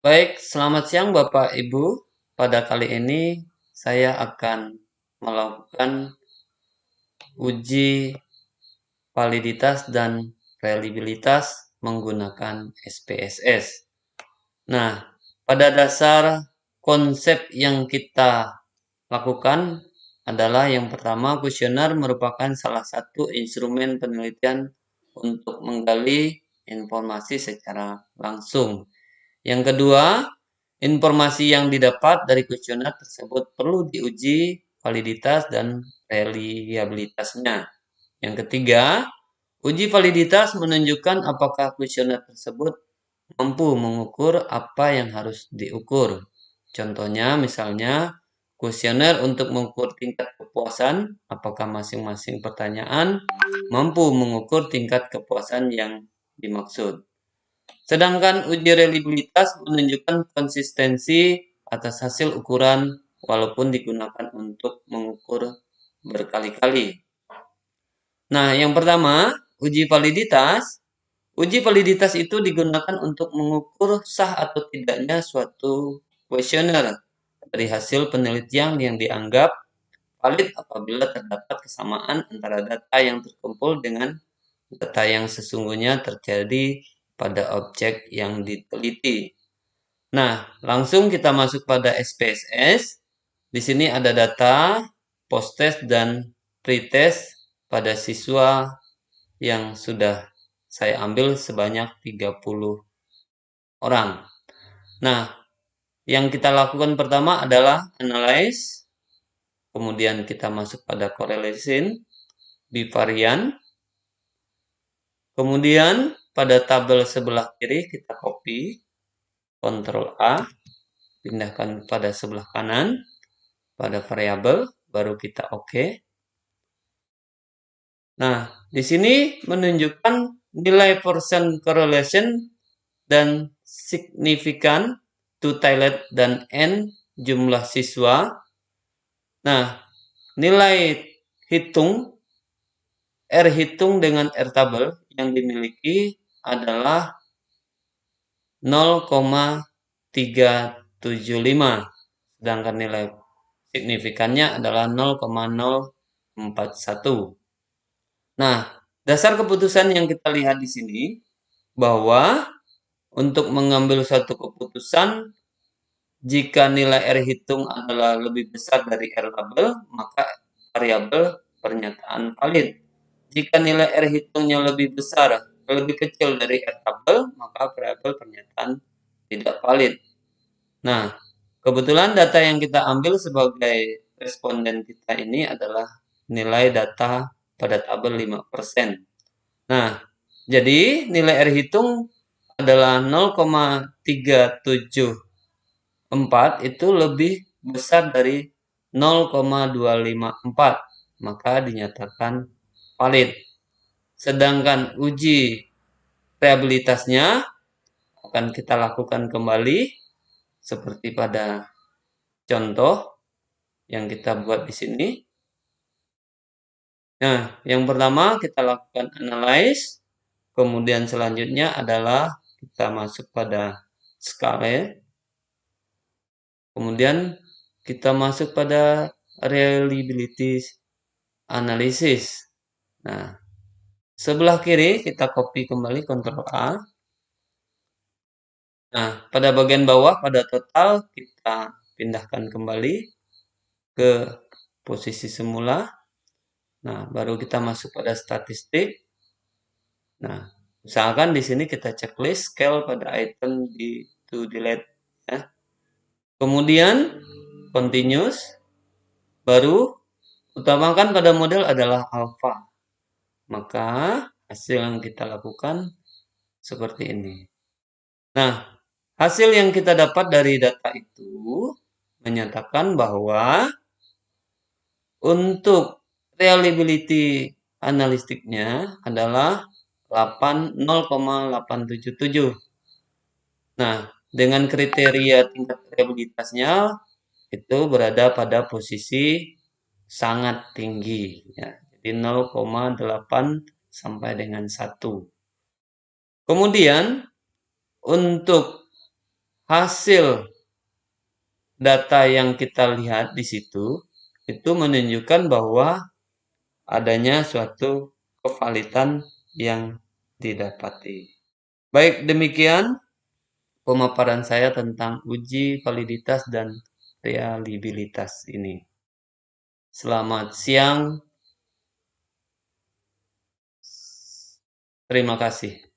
Baik, selamat siang Bapak Ibu. Pada kali ini saya akan melakukan uji validitas dan reliabilitas menggunakan SPSS. Nah, pada dasar konsep yang kita lakukan adalah yang pertama, kuesioner merupakan salah satu instrumen penelitian untuk menggali informasi secara langsung. Yang kedua, informasi yang didapat dari kuesioner tersebut perlu diuji validitas dan reliabilitasnya. Yang ketiga, uji validitas menunjukkan apakah kuesioner tersebut mampu mengukur apa yang harus diukur. Contohnya misalnya kuesioner untuk mengukur tingkat kepuasan, apakah masing-masing pertanyaan mampu mengukur tingkat kepuasan yang dimaksud. Sedangkan uji reliabilitas menunjukkan konsistensi atas hasil ukuran walaupun digunakan untuk mengukur berkali-kali. Nah, yang pertama, uji validitas. Uji validitas itu digunakan untuk mengukur sah atau tidaknya suatu kuesioner dari hasil penelitian yang dianggap valid apabila terdapat kesamaan antara data yang terkumpul dengan data yang sesungguhnya terjadi pada objek yang diteliti. Nah, langsung kita masuk pada SPSS. Di sini ada data post-test dan pre-test pada siswa yang sudah saya ambil sebanyak 30 orang. Nah, yang kita lakukan pertama adalah analyze, kemudian kita masuk pada correlation, bivariant, kemudian pada tabel sebelah kiri kita copy, Ctrl A, pindahkan pada sebelah kanan, pada variabel, baru kita OK. Nah, di sini menunjukkan nilai percent correlation dan signifikan to Thailand dan N jumlah siswa. Nah, nilai hitung R hitung dengan R tabel yang dimiliki adalah 0,375, sedangkan nilai signifikannya adalah 0,041. Nah, dasar keputusan yang kita lihat di sini bahwa untuk mengambil suatu keputusan jika nilai R hitung adalah lebih besar dari R tabel, maka variabel pernyataan valid. Jika nilai R hitungnya lebih kecil dari R tabel, maka variabel pernyataan tidak valid. Nah, kebetulan data yang kita ambil sebagai responden kita ini adalah nilai data pada tabel 5%. Nah, jadi nilai R hitung adalah 0,374 itu lebih besar dari 0,254, maka dinyatakan valid. Sedangkan uji reliabilitasnya akan kita lakukan kembali seperti pada contoh yang kita buat di sini. Nah, yang pertama kita lakukan analyze, kemudian selanjutnya adalah kita masuk pada skala, kemudian kita masuk pada reliability analysis. Nah, sebelah kiri kita copy kembali Ctrl A. Nah, pada bagian bawah pada total kita pindahkan kembali ke posisi semula. Nah, baru kita masuk pada statistik. Nah, misalkan di sini kita checklist scale pada item di to delete ya. Kemudian continuous, baru utamakan pada model adalah alpha. Maka hasil yang kita lakukan seperti ini. Nah, hasil yang kita dapat dari data itu menyatakan bahwa untuk reliability analistiknya adalah 0,877. Nah, dengan kriteria tingkat reliabilitasnya itu berada pada posisi sangat tinggi ya. Jadi 0,8 sampai dengan 1. Kemudian untuk hasil data yang kita lihat di situ, itu menunjukkan bahwa adanya suatu kevalitan yang didapati. Baik, demikian pemaparan saya tentang uji validitas dan reliabilitas ini. Selamat siang. Terima kasih.